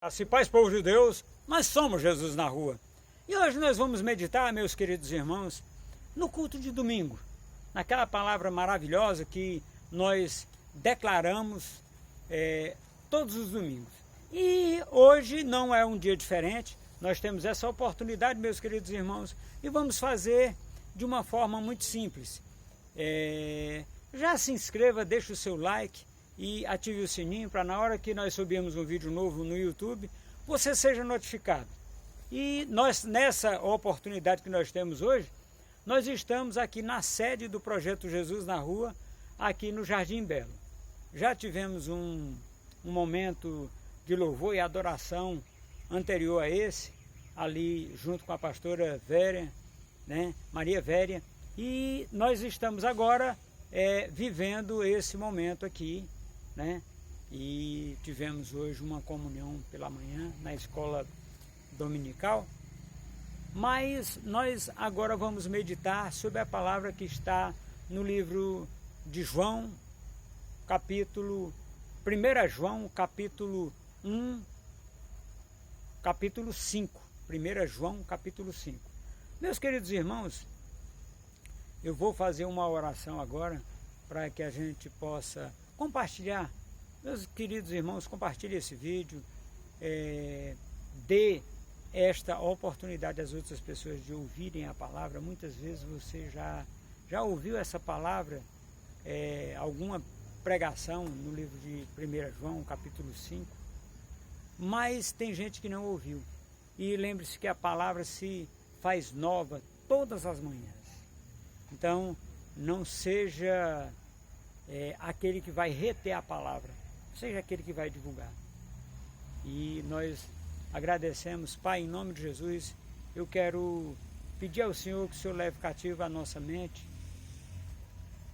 Assim, paz, povo de Deus, nós somos Jesus na rua. E hoje nós vamos meditar, meus queridos irmãos, no culto de domingo, naquela palavra maravilhosa que nós declaramos todos os domingos. E hoje não é um dia diferente, nós temos essa oportunidade, meus queridos irmãos, e vamos fazer de uma forma muito simples. Já se inscreva, deixe o seu like e ative o sininho para na hora que nós subirmos um vídeo novo no YouTube, você seja notificado. E nós, nessa oportunidade que nós temos hoje, nós estamos aqui na sede do Projeto Jesus na Rua, aqui no Jardim Belo. Já tivemos um momento de louvor e adoração anterior a esse, ali junto com a pastora Véria, Maria Véria, e nós estamos agora vivendo esse momento aqui, e tivemos hoje uma comunhão pela manhã na escola dominical, mas nós agora vamos meditar sobre a palavra que está no livro de João, 1 João, capítulo 1, capítulo 5, 1 João, capítulo 5. Meus queridos irmãos, eu vou fazer uma oração agora para que a gente possa compartilhar. Meus queridos irmãos, compartilhe esse vídeo, dê esta oportunidade às outras pessoas de ouvirem a palavra. Muitas vezes você já ouviu essa palavra, alguma pregação no livro de 1 João, capítulo 5, mas tem gente que não ouviu. E lembre-se que a palavra se faz nova todas as manhãs. Então, não seja aquele que vai reter a palavra, seja aquele que vai divulgar. E nós agradecemos, Pai, em nome de Jesus. Eu quero pedir ao Senhor que o Senhor leve cativo a nossa mente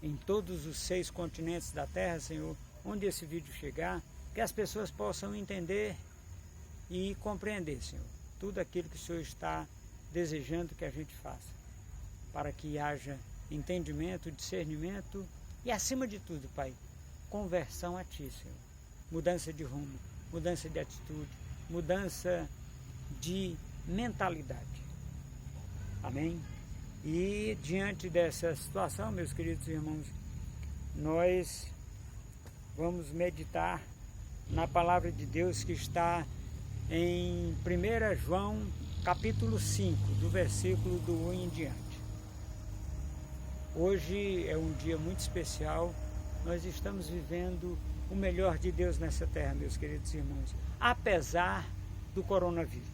em todos os 6 continentes da terra, Senhor, onde esse vídeo chegar, que as pessoas possam entender e compreender, Senhor, tudo aquilo que o Senhor está desejando que a gente faça, para que haja entendimento, discernimento e, acima de tudo, Pai, conversão a Ti, Senhor. Mudança de rumo, mudança de atitude, mudança de mentalidade. Amém? E diante dessa situação, meus queridos irmãos, nós vamos meditar na palavra de Deus que está em 1 João, capítulo 5, do versículo do 1 em diante. Hoje é um dia muito especial, nós estamos vivendo o melhor de Deus nessa terra, meus queridos irmãos, apesar do coronavírus.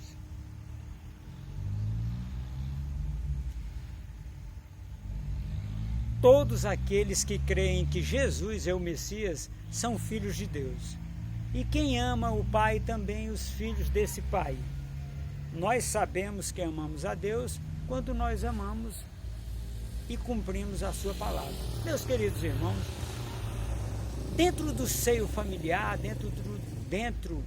Todos aqueles que creem que Jesus é o Messias são filhos de Deus. E quem ama o Pai também os filhos desse Pai. Nós sabemos que amamos a Deus quando nós amamos e cumprimos a sua palavra. Meus queridos irmãos, dentro do seio familiar, dentro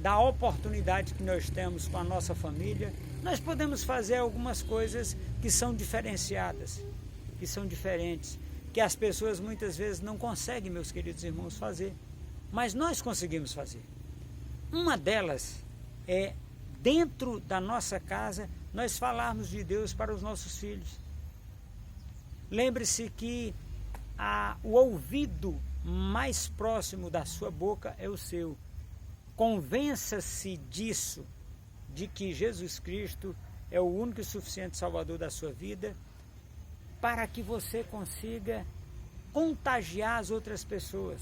da oportunidade que nós temos com a nossa família, nós podemos fazer algumas coisas que são diferenciadas, que são diferentes, que as pessoas muitas vezes não conseguem, meus queridos irmãos, fazer, mas nós conseguimos fazer. Uma delas é, dentro da nossa casa, nós falarmos de Deus para os nossos filhos. Lembre-se que o ouvido mais próximo da sua boca é o seu. Convença-se disso, de que Jesus Cristo é o único e suficiente Salvador da sua vida, para que você consiga contagiar as outras pessoas.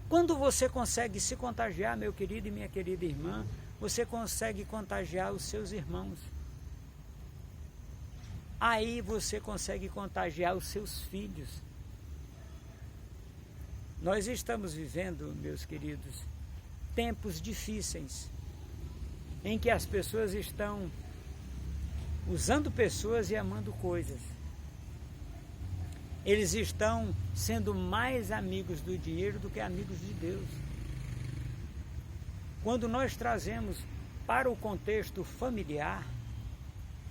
Quando você consegue se contagiar, meu querido e minha querida irmã, você consegue contagiar os seus irmãos. Aí você consegue contagiar os seus filhos. Nós estamos vivendo, meus queridos, tempos difíceis, em que as pessoas estão usando pessoas e amando coisas. Eles estão sendo mais amigos do dinheiro do que amigos de Deus. Quando nós trazemos para o contexto familiar,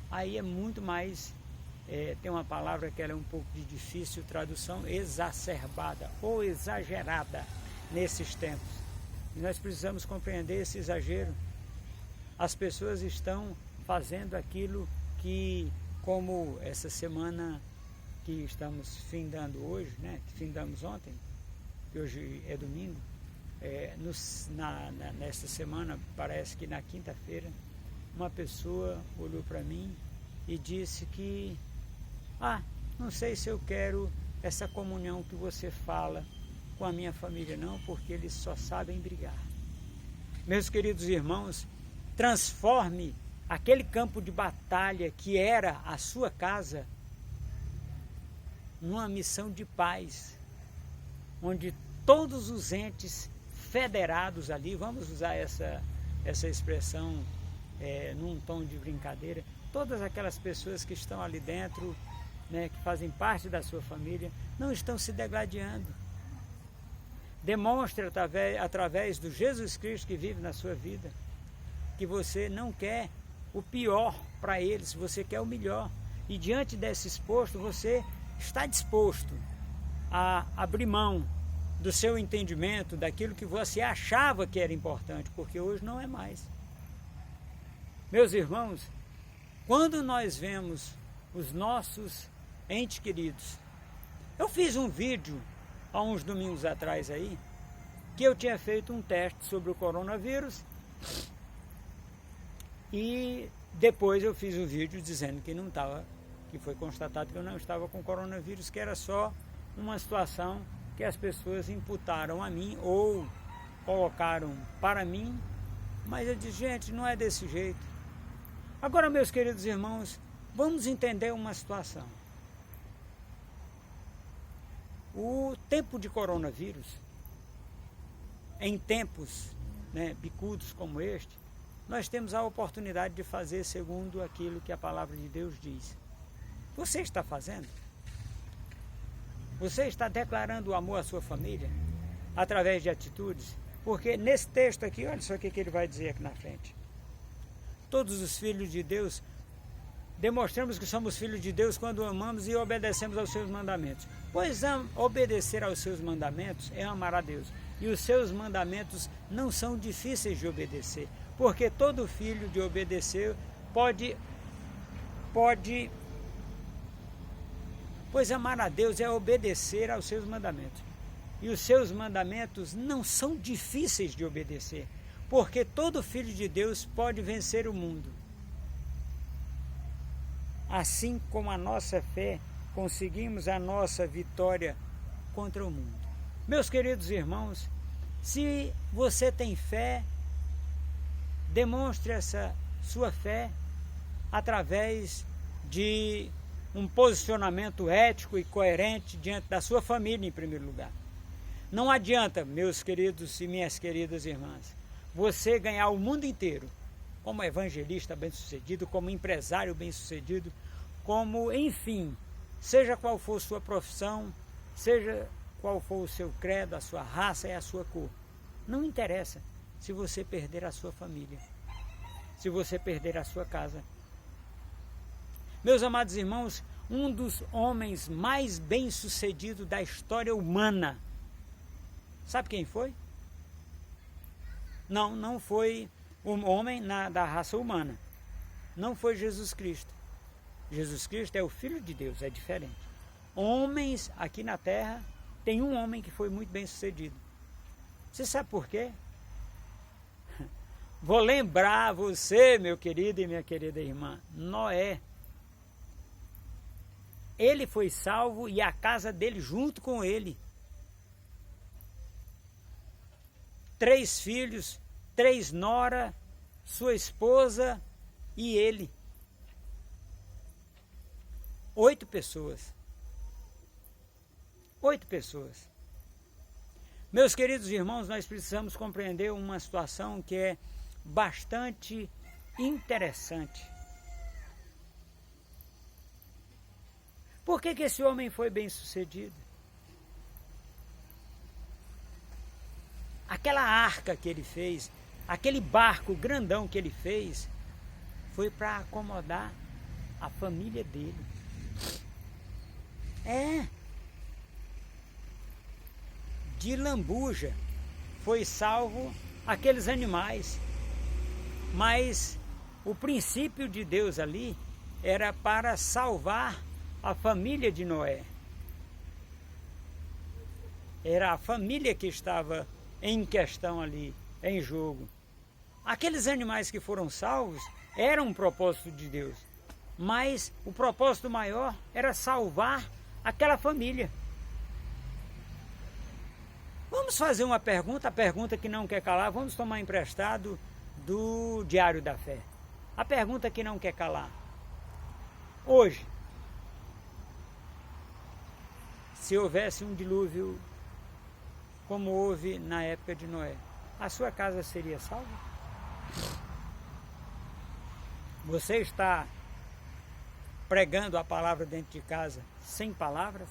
aí é muito mais, tem uma palavra que ela é um pouco de difícil tradução, exacerbada ou exagerada nesses tempos. E nós precisamos compreender esse exagero. As pessoas estão fazendo aquilo que, como essa semana que estamos findando hoje, né, que findamos ontem, que hoje é domingo, nesta semana, parece que na quinta-feira, uma pessoa olhou para mim e disse que, não sei se eu quero essa comunhão que você fala com a minha família não, porque eles só sabem brigar. Meus queridos irmãos, transforme aquele campo de batalha que era a sua casa numa missão de paz, onde todos os entes federados ali, vamos usar essa expressão num tom de brincadeira, todas aquelas pessoas que estão ali dentro, né, que fazem parte da sua família, não estão se degladiando. Demonstre através do Jesus Cristo que vive na sua vida, que você não quer o pior para eles, você quer o melhor. E diante desse exposto, você está disposto a abrir mão do seu entendimento, daquilo que você achava que era importante, porque hoje não é mais. Meus irmãos, quando nós vemos os nossos entes queridos, eu fiz um vídeo há uns domingos atrás aí, que eu tinha feito um teste sobre o coronavírus e depois eu fiz um vídeo dizendo que não estava, que foi constatado que eu não estava com coronavírus, que era só uma situação que as pessoas imputaram a mim ou colocaram para mim, mas eu disse, gente, não é desse jeito. Agora, meus queridos irmãos, vamos entender uma situação. O tempo de coronavírus, em tempos, né, bicudos como este, nós temos a oportunidade de fazer segundo aquilo que a palavra de Deus diz. Você está fazendo? Você está declarando o amor à sua família através de atitudes? Porque nesse texto aqui, olha só o que ele vai dizer aqui na frente. Todos os filhos de Deus, demonstramos que somos filhos de Deus quando amamos e obedecemos aos seus mandamentos. Pois obedecer aos seus mandamentos é amar a Deus. E os seus mandamentos não são difíceis de obedecer, porque todo filho de obedecer pode, pois amar a Deus é obedecer aos seus mandamentos. E os seus mandamentos não são difíceis de obedecer, porque todo filho de Deus pode vencer o mundo. Assim como a nossa fé, conseguimos a nossa vitória contra o mundo. Meus queridos irmãos, se você tem fé, demonstre essa sua fé através de um posicionamento ético e coerente diante da sua família, em primeiro lugar. Não adianta, meus queridos e minhas queridas irmãs, você ganhar o mundo inteiro como evangelista bem-sucedido, como empresário bem-sucedido, como, enfim, seja qual for sua profissão, seja qual for o seu credo, a sua raça e a sua cor. Não interessa se você perder a sua família, se você perder a sua casa. Meus amados irmãos, um dos homens mais bem-sucedidos da história humana, sabe quem foi? Não foi um homem da raça humana. Não foi Jesus Cristo. Jesus Cristo é o Filho de Deus, é diferente. Homens aqui na terra, tem um homem que foi muito bem sucedido. Você sabe por quê? Vou lembrar você, meu querido e minha querida irmã, Noé. Ele foi salvo e a casa dele junto com ele. 3 filhos, 3 noras, sua esposa e ele. 8 pessoas. 8 pessoas. Meus queridos irmãos, nós precisamos compreender uma situação que é bastante interessante. Por que esse homem foi bem sucedido? Aquela arca que ele fez, aquele barco grandão que ele fez, foi para acomodar a família dele. De lambuja, foi salvo aqueles animais. Mas o princípio de Deus ali era para salvar a família de Noé. Era a família que estava em questão ali, em jogo. Aqueles animais que foram salvos eram um propósito de Deus, mas o propósito maior era salvar aquela família. Vamos fazer uma pergunta, a pergunta que não quer calar, vamos tomar emprestado do Diário da Fé. A pergunta que não quer calar. Hoje, se houvesse um dilúvio como houve na época de Noé, a sua casa seria salva? Você está pregando a palavra dentro de casa sem palavras?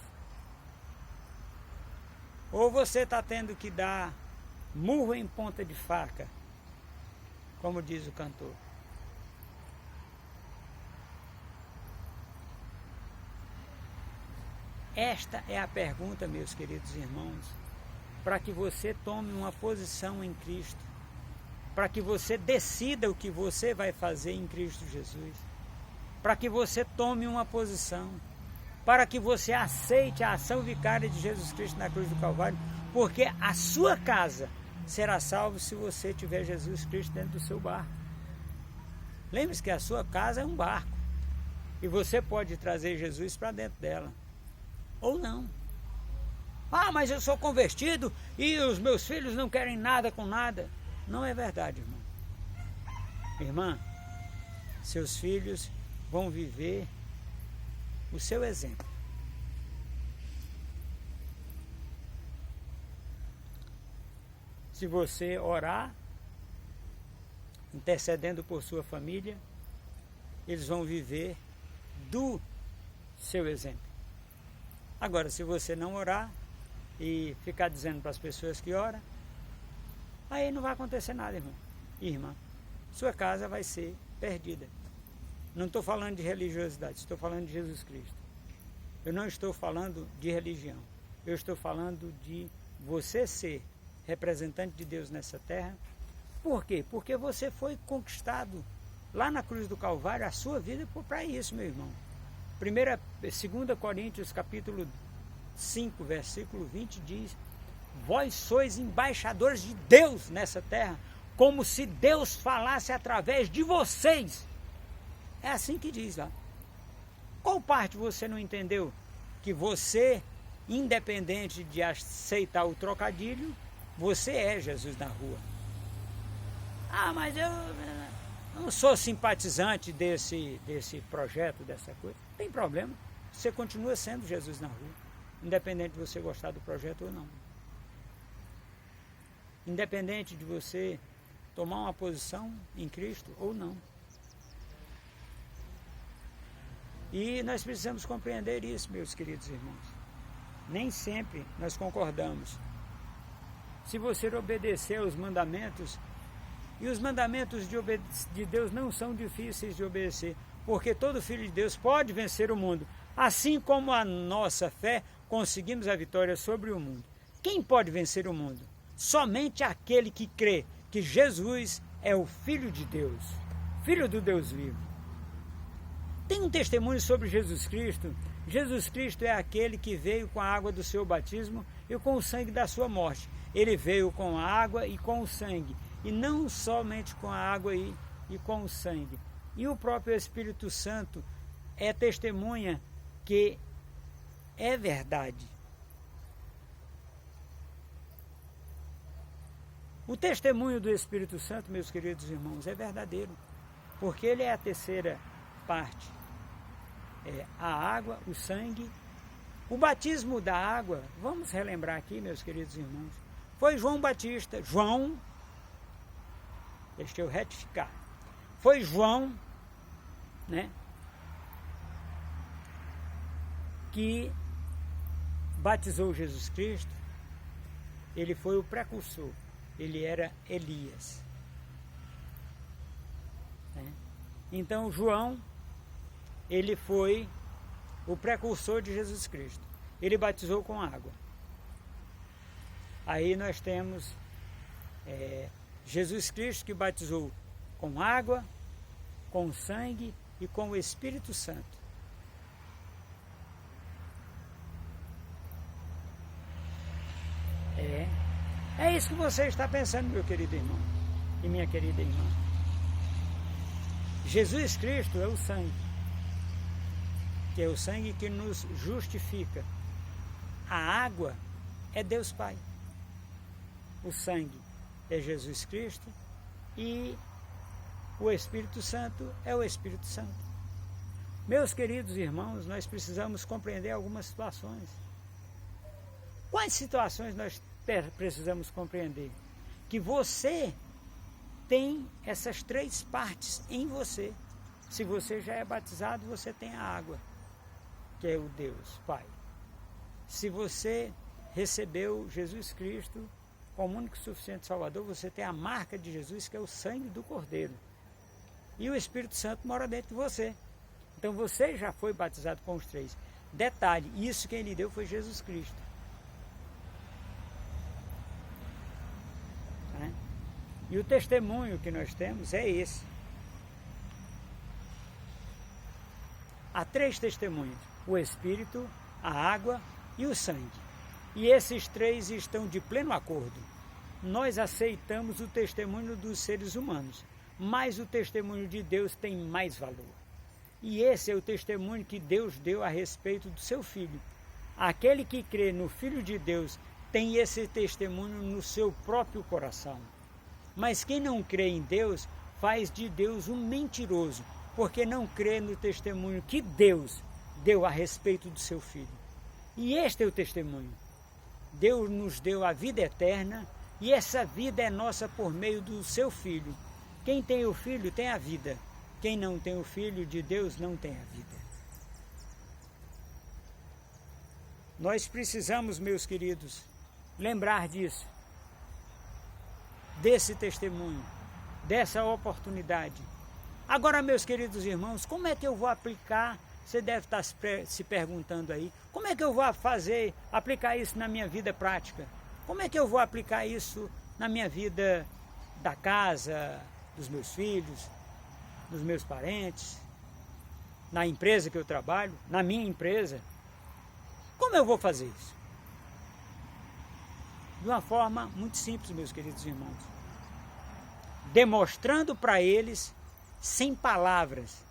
Ou você está tendo que dar murro em ponta de faca, como diz o cantor? Esta é a pergunta, meus queridos irmãos, para que você tome uma posição em Cristo, para que você decida o que você vai fazer em Cristo Jesus, para que você tome uma posição, para que você aceite a ação vicária de Jesus Cristo na cruz do Calvário, porque a sua casa será salva se você tiver Jesus Cristo dentro do seu barco. Lembre-se que a sua casa é um barco e você pode trazer Jesus para dentro dela, ou não. Ah, mas eu sou convertido e os meus filhos não querem nada com nada. Não é verdade, irmão. Irmã, seus filhos vão viver o seu exemplo. Se você orar, intercedendo por sua família, eles vão viver do seu exemplo. Agora, se você não orar e ficar dizendo para as pessoas que oram, aí não vai acontecer nada, irmão. Irmã, sua casa vai ser perdida. Não estou falando de religiosidade, estou falando de Jesus Cristo. Eu não estou falando de religião. Eu estou falando de você ser representante de Deus nessa terra. Por quê? Porque você foi conquistado lá na cruz do Calvário, a sua vida para isso, meu irmão. 2 Coríntios capítulo 5, versículo 20 diz: vós sois embaixadores de Deus nessa terra, como se Deus falasse através de vocês. É assim que diz lá. Qual parte você não entendeu? Que você, independente de aceitar o trocadilho, você é Jesus na rua. Ah, mas eu não sou simpatizante desse projeto, dessa coisa. Não tem problema. Você continua sendo Jesus na rua, independente de você gostar do projeto ou não. Independente de você tomar uma posição em Cristo ou não. E nós precisamos compreender isso, meus queridos irmãos. Nem sempre nós concordamos. Se você obedecer aos mandamentos, e os mandamentos de Deus não são difíceis de obedecer, porque todo filho de Deus pode vencer o mundo, assim como a nossa fé conseguimos a vitória sobre o mundo. Quem pode vencer o mundo? Somente aquele que crê que Jesus é o Filho de Deus, Filho do Deus vivo. Tem um testemunho sobre Jesus Cristo. Jesus Cristo é aquele que veio com a água do seu batismo e com o sangue da sua morte. Ele veio com a água e com o sangue, e não somente com a água e com o sangue. E o próprio Espírito Santo é testemunha que é verdade. O testemunho do Espírito Santo, meus queridos irmãos, é verdadeiro, porque ele é a terceira parte. É a água, o sangue. O batismo da água, vamos relembrar aqui, meus queridos irmãos, foi João Batista. Deixa eu retificar. Foi João, né, que batizou Jesus Cristo. Ele foi o precursor. Ele era Elias. Né? Então João, ele foi o precursor de Jesus Cristo. Ele batizou com água. Aí nós temos Jesus Cristo que batizou com água, com sangue e com o Espírito Santo. É isso que você está pensando, meu querido irmão e minha querida irmã. Jesus Cristo é o sangue, que é o sangue que nos justifica. A água é Deus Pai. O sangue é Jesus Cristo e o Espírito Santo é o Espírito Santo. Meus queridos irmãos, nós precisamos compreender algumas situações. Quais situações nós precisamos compreender? Que você tem essas três partes em você. Se você já é batizado, você tem a água, que é o Deus Pai. Se você recebeu Jesus Cristo como único e suficiente Salvador, você tem a marca de Jesus, que é o sangue do Cordeiro. E o Espírito Santo mora dentro de você. Então você já foi batizado com os três. Detalhe, isso quem lhe deu foi Jesus Cristo. E o testemunho que nós temos é esse. Há três testemunhos: o Espírito, a água e o sangue. E esses três estão de pleno acordo. Nós aceitamos o testemunho dos seres humanos, mas o testemunho de Deus tem mais valor. E esse é o testemunho que Deus deu a respeito do seu Filho. Aquele que crê no Filho de Deus tem esse testemunho no seu próprio coração. Mas quem não crê em Deus faz de Deus um mentiroso, porque não crê no testemunho que Deus deu a respeito do seu Filho. E este é o testemunho. Deus nos deu a vida eterna e essa vida é nossa por meio do seu Filho. Quem tem o Filho tem a vida. Quem não tem o Filho de Deus não tem a vida. Nós precisamos, meus queridos, lembrar disso. Desse testemunho, dessa oportunidade. Agora, meus queridos irmãos, como é que eu vou aplicar? Você deve estar se perguntando aí, como é que eu vou aplicar isso na minha vida prática? Como é que eu vou aplicar isso na minha vida da casa, dos meus filhos, dos meus parentes, na empresa que eu trabalho, na minha empresa? Como eu vou fazer isso? De uma forma muito simples, meus queridos irmãos. Demonstrando para eles, sem palavras,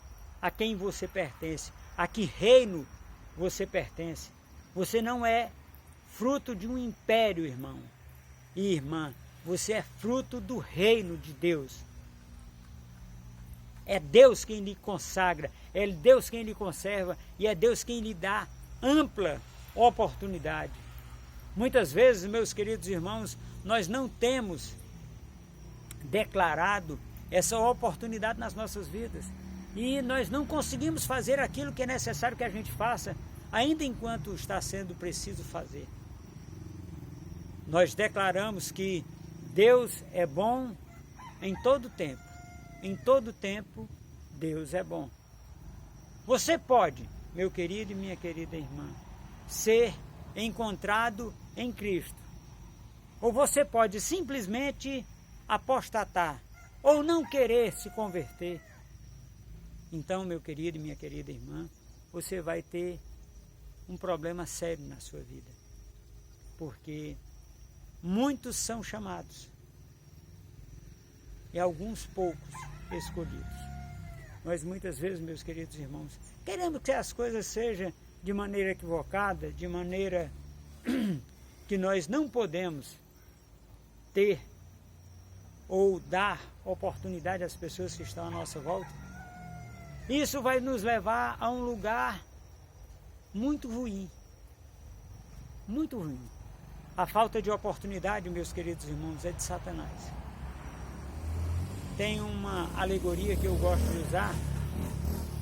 a quem você pertence, a que reino você pertence. Você não é fruto de um império, irmão e irmã. Você é fruto do reino de Deus. É Deus quem lhe consagra, é Deus quem lhe conserva e é Deus quem lhe dá ampla oportunidade. Muitas vezes, meus queridos irmãos, nós não temos declarado essa oportunidade nas nossas vidas. E nós não conseguimos fazer aquilo que é necessário que a gente faça, ainda enquanto está sendo preciso fazer. Nós declaramos que Deus é bom em todo tempo. Em todo tempo, Deus é bom. Você pode, meu querido e minha querida irmã, ser encontrado em Cristo. Ou você pode simplesmente apostatar, ou não querer se converter. Então, meu querido e minha querida irmã, você vai ter um problema sério na sua vida. Porque muitos são chamados e alguns poucos escolhidos. Nós muitas vezes, meus queridos irmãos, queremos que as coisas sejam de maneira equivocada, de maneira que nós não podemos ter ou dar oportunidade às pessoas que estão à nossa volta. Isso vai nos levar a um lugar muito ruim. Muito ruim. A falta de oportunidade, meus queridos irmãos, é de Satanás. Tem uma alegoria que eu gosto de usar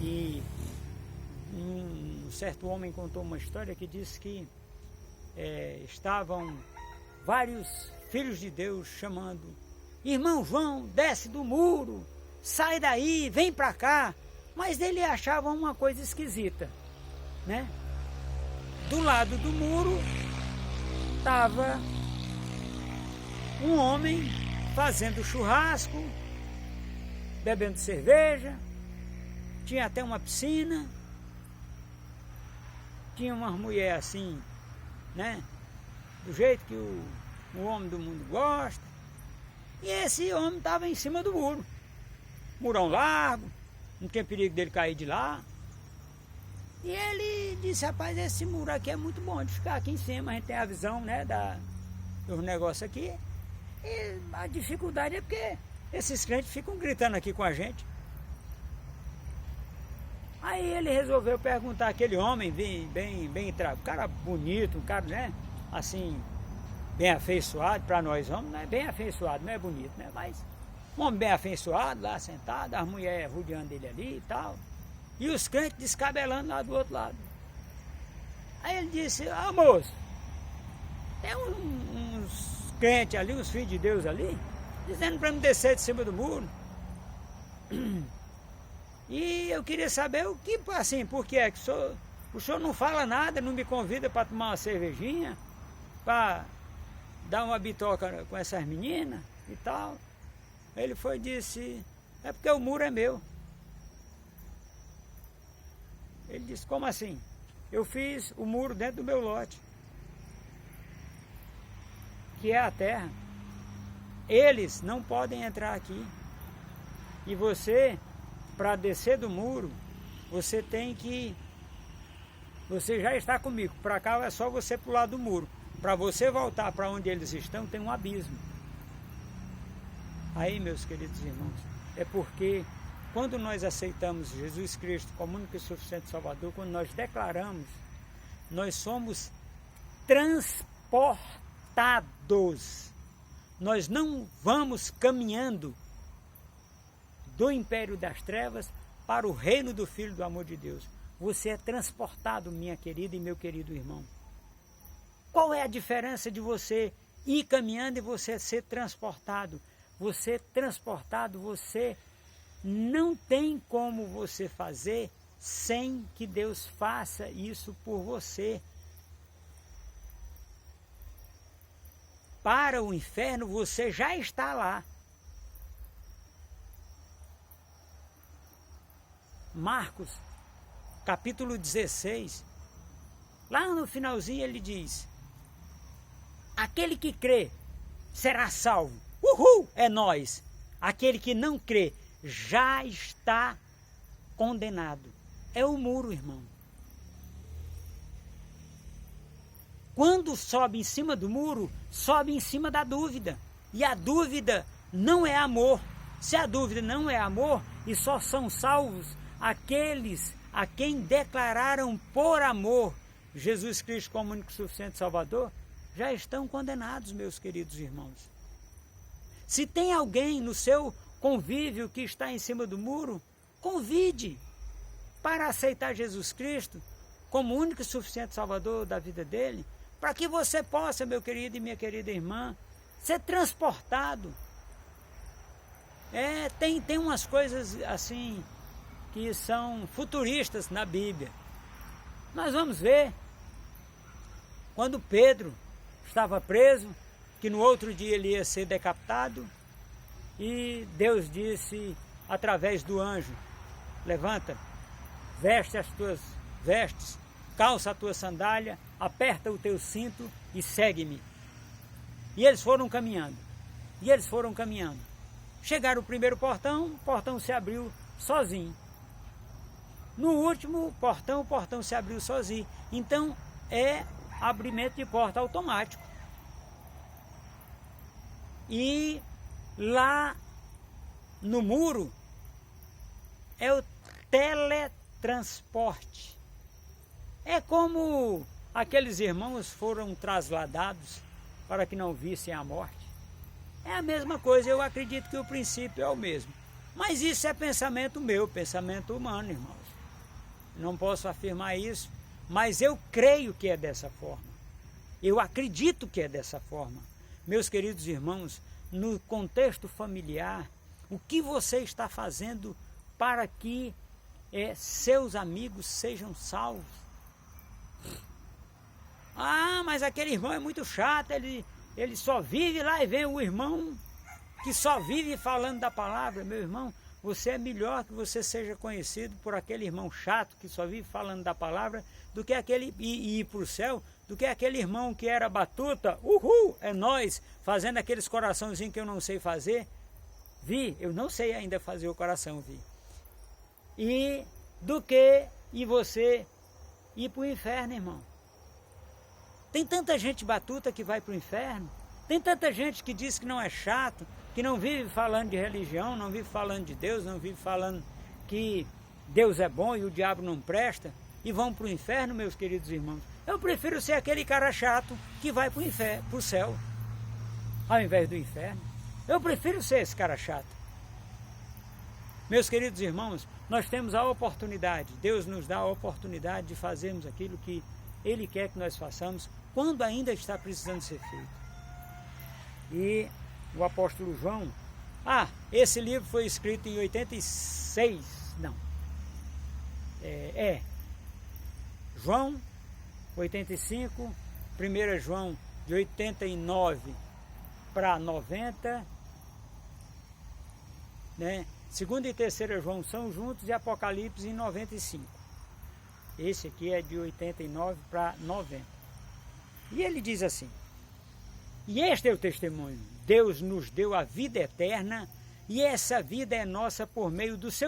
e um certo homem contou uma história que diz que estavam vários filhos de Deus chamando: irmão João, desce do muro, sai daí, vem para cá. Mas ele achava uma coisa esquisita, né? Do lado do muro estava um homem fazendo churrasco, bebendo cerveja, tinha até uma piscina, tinha umas mulheres assim, né? Do jeito que o homem do mundo gosta. E esse homem estava em cima do muro. Murão largo, não tinha perigo dele cair de lá. E ele disse, rapaz, esse muro aqui é muito bom de ficar aqui em cima, a gente tem a visão, né, dos negócios aqui. E a dificuldade é porque esses crentes ficam gritando aqui com a gente. Aí ele resolveu perguntar aquele homem bem, um cara bonito, um cara, né, assim, bem afeiçoado, para nós homens, não é bem afeiçoado, não é bonito, né, mas um homem bem afeiçoado, lá sentado, as mulheres rodeando ele ali e tal, e os crentes descabelando lá do outro lado. Aí ele disse, moço, tem uns crentes ali, uns filhos de Deus ali, dizendo para me descer de cima do muro. E eu queria saber o que, assim, por que é que o senhor não fala nada, não me convida para tomar uma cervejinha, para dar uma bitoca com essas meninas e tal. Ele foi e disse, é porque o muro é meu. Ele disse, como assim? Eu fiz o muro dentro do meu lote, que é a terra. Eles não podem entrar aqui. E você, para descer do muro, você já está comigo. Para cá é só você pular do muro. Para você voltar para onde eles estão, tem um abismo. Aí, meus queridos irmãos, é porque quando nós aceitamos Jesus Cristo como único e suficiente Salvador, quando nós declaramos, nós somos transportados. Nós não vamos caminhando do império das trevas para o reino do Filho do amor de Deus. Você é transportado, minha querida e meu querido irmão. Qual é a diferença de você ir caminhando e você ser transportado? Você transportado, você não tem como você fazer sem que Deus faça isso por você. Para o inferno você já está lá. Marcos, capítulo 16, lá no finalzinho ele diz, aquele que crê será salvo. Uhul, é nós. Aquele que não crê já está condenado. É o muro, irmão. Quando sobe em cima do muro, sobe em cima da dúvida. E a dúvida não é amor. Se a dúvida não é amor, e só são salvos aqueles a quem declararam por amor Jesus Cristo como único e suficiente Salvador, já estão condenados, meus queridos irmãos. Se tem alguém no seu convívio que está em cima do muro, convide para aceitar Jesus Cristo como único e suficiente Salvador da vida dele, para que você possa, meu querido e minha querida irmã, ser transportado. Tem umas coisas assim que são futuristas na Bíblia. Nós vamos ver quando Pedro estava preso, que no outro dia ele ia ser decapitado, e Deus disse através do anjo, levanta, veste as tuas vestes, calça a tua sandália, aperta o teu cinto e segue-me. E eles foram caminhando, chegaram ao primeiro portão, o portão se abriu sozinho. No último portão, o portão se abriu sozinho. Então é abrimento de porta automático. E lá no muro é o teletransporte. É como aqueles irmãos foram trasladados para que não vissem a morte. É a mesma coisa, eu acredito que o princípio é o mesmo. Mas isso é pensamento meu, pensamento humano, irmãos. Não posso afirmar isso, mas eu creio que é dessa forma. Eu acredito que é dessa forma. Meus queridos irmãos, no contexto familiar, o que você está fazendo para que seus amigos sejam salvos? Mas aquele irmão é muito chato, ele só vive lá e vem o irmão que só vive falando da palavra, meu irmão, você é melhor que você seja conhecido por aquele irmão chato que só vive falando da palavra, do que aquele e ir para o céu, do que aquele irmão que era batuta, uhul, é nós, fazendo aqueles coraçãozinhos que eu não sei fazer. Eu não sei ainda fazer o coração, E do que você ir para o inferno, irmão. Tem tanta gente batuta que vai para o inferno, tem tanta gente que diz que não é chato, que não vive falando de religião, não vive falando de Deus, não vive falando que Deus é bom e o diabo não presta, e vão para o inferno, meus queridos irmãos. Eu prefiro ser aquele cara chato que vai para o inferno, para o céu, ao invés do inferno. Eu prefiro ser esse cara chato. Meus queridos irmãos, nós temos a oportunidade, Deus nos dá a oportunidade de fazermos aquilo que Ele quer que nós façamos, quando ainda está precisando ser feito. E o apóstolo João, esse livro foi escrito em 86, João 85, 1 João de 89 para 90, né? 2 e 3 João são juntos e Apocalipse em 95. Esse aqui é de 89 para 90. E ele diz assim: e este é o testemunho, Deus nos deu a vida eterna, e essa vida é nossa por meio do seu